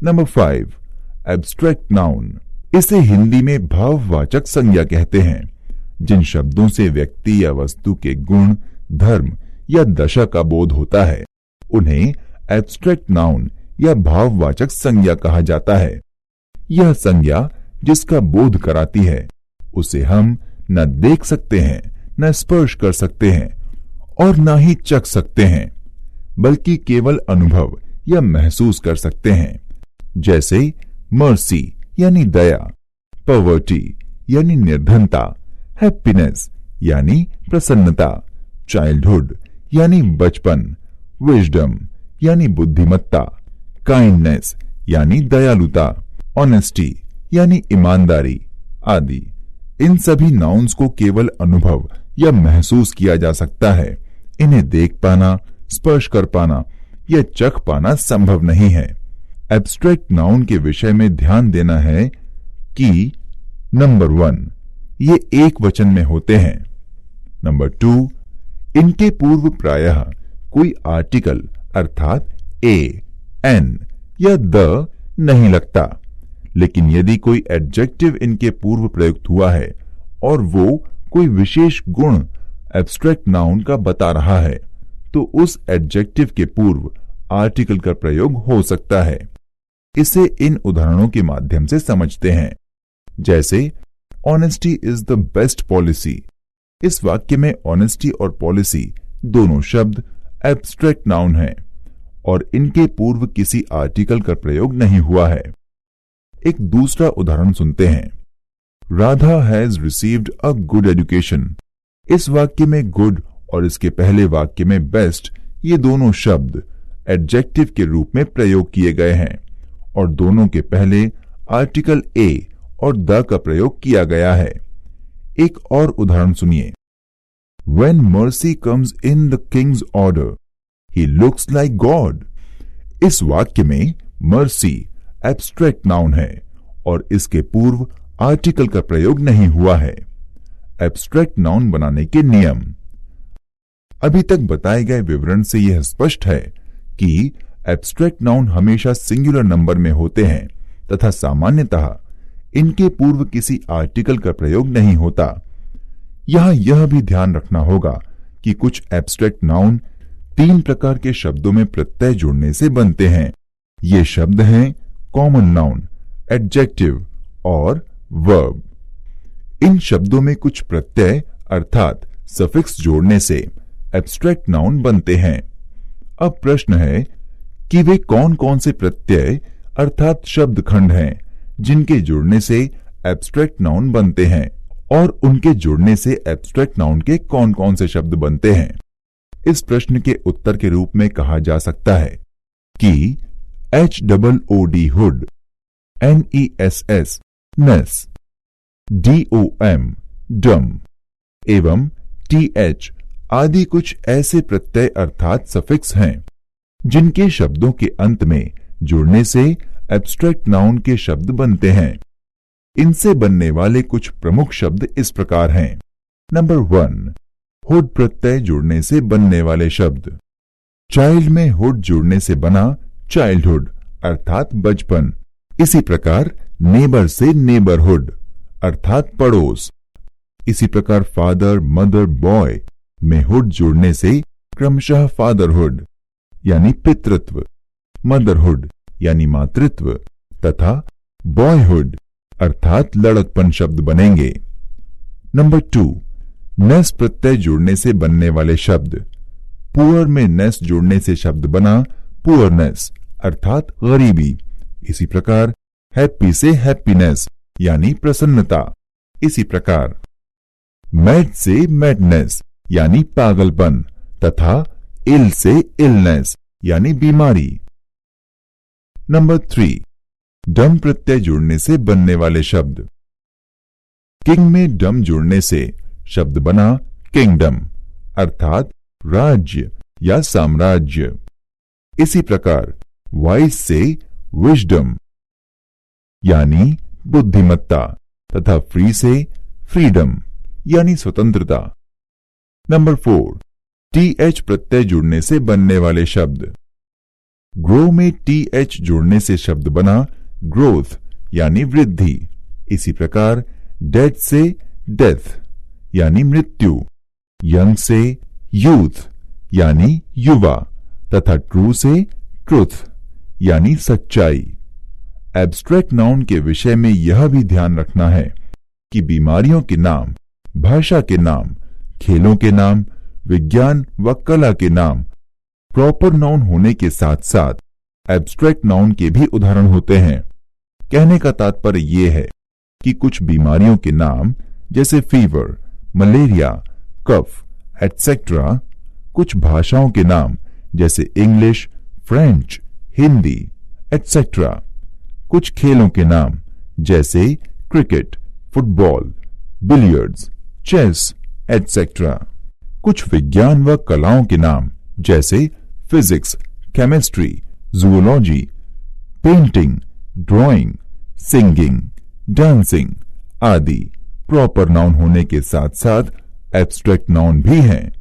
Number 5, abstract noun. इसे हिंदी में भाववाचक संज्ञा कहते हैं। जिन शब्दों से व्यक्ति या वस्तु के गुण, धर्म या दशा का बोध होता है, उन्हें एब्स्ट्रैक्ट नाउन या भाववाचक संज्ञा कहा जाता है। यह संज्ञा जिसका बोध कराती है, उसे हम न देख सकते हैं, न स्पर्श कर सकते हैं और न ही चख सकते हैं, बल्कि केवल अनुभव या महसूस कर सकते हैं। जैसे मर्सी यानी दया, पॉवर्टी यानी निर्धनता, हैप्पीनेस यानी प्रसन्नता, चाइल्डहुड यानी बचपन, विजडम यानी बुद्धिमत्ता, काइंडनेस यानी दयालुता, ऑनेस्टी यानी ईमानदारी आदि। इन सभी नाउन्स को केवल अनुभव या महसूस किया जा सकता है। इन्हें देख पाना, स्पर्श कर पाना या चख पाना संभव नहीं है। एब्स्ट्रैक्ट नाउन के विषय में ध्यान देना है कि नंबर 1, ये एक वचन में होते हैं। नंबर 2, इनके पूर्व प्रायः कोई आर्टिकल अर्थात ए, एन या द नहीं लगता। लेकिन यदि कोई एडजेक्टिव इनके पूर्व प्रयुक्त हुआ है और वो कोई विशेष गुण एब्स्ट्रैक्ट नाउन का बता रहा है, तो उस एडजेक्टिव के पूर्व आर्टिकल का प्रयोग हो सकता है। इसे इन उदाहरणों के माध्यम से समझते हैं। जैसे honesty is the best policy. इस वाक्य में ऑनेस्टी और पॉलिसी दोनों शब्द एब्स्ट्रैक्ट नाउन हैं और इनके पूर्व किसी आर्टिकल का प्रयोग नहीं हुआ है। एक दूसरा उदाहरण सुनते हैं। Radha has received a good education. इस वाक्य में गुड और इसके पहले वाक्य में बेस्ट, ये दोनों शब्द एडजेक्टिव के रूप में प्रयोग किए गए हैं और दोनों के पहले आर्टिकल ए और द का प्रयोग किया गया है। एक और उदाहरण सुनिए। When mercy comes in the king's order, he looks like God. इस वाक्य में mercy एब्स्ट्रैक्ट नाउन है और इसके पूर्व आर्टिकल का प्रयोग नहीं हुआ है। एब्स्ट्रैक्ट नाउन बनाने के नियम। अभी तक बताए गए विवरण से यह स्पष्ट है कि एब्स्ट्रैक्ट नाउन हमेशा सिंगुलर नंबर में होते हैं तथा सामान्यतः इनके पूर्व किसी आर्टिकल का प्रयोग नहीं होता। यहां यह भी ध्यान रखना होगा कि कुछ एब्स्ट्रैक्ट नाउन 3 प्रकार के शब्दों में प्रत्यय जोड़ने से बनते हैं। ये शब्द हैं कॉमन नाउन, एडजेक्टिव और वर्ब। इन शब्दों में कुछ प्रत्यय अर्थात सफिक्स जोड़ने से एब्स्ट्रैक्ट नाउन बनते हैं। अब प्रश्न है कि वे कौन कौन से प्रत्यय अर्थात शब्द खंड हैं जिनके जुड़ने से एब्स्ट्रैक्ट नाउन बनते हैं और उनके जुड़ने से एब्स्ट्रैक्ट नाउन के कौन कौन से शब्द बनते हैं। इस प्रश्न के उत्तर के रूप में कहा जा सकता है कि HOOD हुड, NESS नेस, DOM डम एवं TH आदि कुछ ऐसे प्रत्यय अर्थात सफिक्स हैं जिनके शब्दों के अंत में जुड़ने से एब्स्ट्रैक्ट नाउन के शब्द बनते हैं। इनसे बनने वाले कुछ प्रमुख शब्द इस प्रकार हैं। नंबर 1, हुड प्रत्यय जुड़ने से बनने वाले शब्द। चाइल्ड में हुड जुड़ने से बना चाइल्डहुड अर्थात बचपन। इसी प्रकार नेबर से नेबरहुड अर्थात पड़ोस। इसी प्रकार फादर, मदर, बॉय में हुड जुड़ने से क्रमशः फादरहुड यानी पितृत्व, मदरहुड यानी मातृत्व तथा बॉयहुड अर्थात लड़कपन शब्द बनेंगे। नंबर 2, नेस प्रत्यय जुड़ने से बनने वाले शब्द। पुअर में नेस जुड़ने से शब्द बना पुअरनेस अर्थात गरीबी। इसी प्रकार हैप्पी से हैप्पीनेस यानी प्रसन्नता। इसी प्रकार मैड से मैडनेस यानी पागलपन तथा इल से इलनेस यानी बीमारी। नंबर 3, डम प्रत्यय जुड़ने से बनने वाले शब्द। किंग में डम जुड़ने से शब्द बना किंगडम अर्थात राज्य या साम्राज्य। इसी प्रकार वाइस से विजडम यानी बुद्धिमत्ता तथा फ्री से फ्रीडम यानी स्वतंत्रता। नंबर 4, TH प्रत्यय जुड़ने से बनने वाले शब्द। ग्रो में TH जुड़ने से शब्द बना ग्रोथ यानी वृद्धि। इसी प्रकार डेड से डेथ यानी मृत्यु, यंग से यूथ यानी युवा तथा ट्रू से ट्रुथ यानी सच्चाई। एब्स्ट्रैक्ट नाउन के विषय में यह भी ध्यान रखना है कि बीमारियों के नाम, भाषा के नाम, खेलों के नाम, विज्ञान व कला के नाम प्रॉपर नाउन होने के साथ साथ एब्स्ट्रैक्ट नाउन के भी उदाहरण होते हैं। कहने का तात्पर्य यह है कि कुछ बीमारियों के नाम जैसे फीवर, मलेरिया, कफ एटसेट्रा, कुछ भाषाओं के नाम जैसे इंग्लिश, फ्रेंच, हिंदी एटसेट्रा, कुछ खेलों के नाम जैसे cricket, football, billiards, chess etcetera, कुछ विज्ञान व कलाओं के नाम जैसे physics, chemistry, zoology, painting, drawing, singing, dancing आदि प्रॉपर नाउन होने के साथ साथ एब्स्ट्रैक्ट नाउन भी हैं।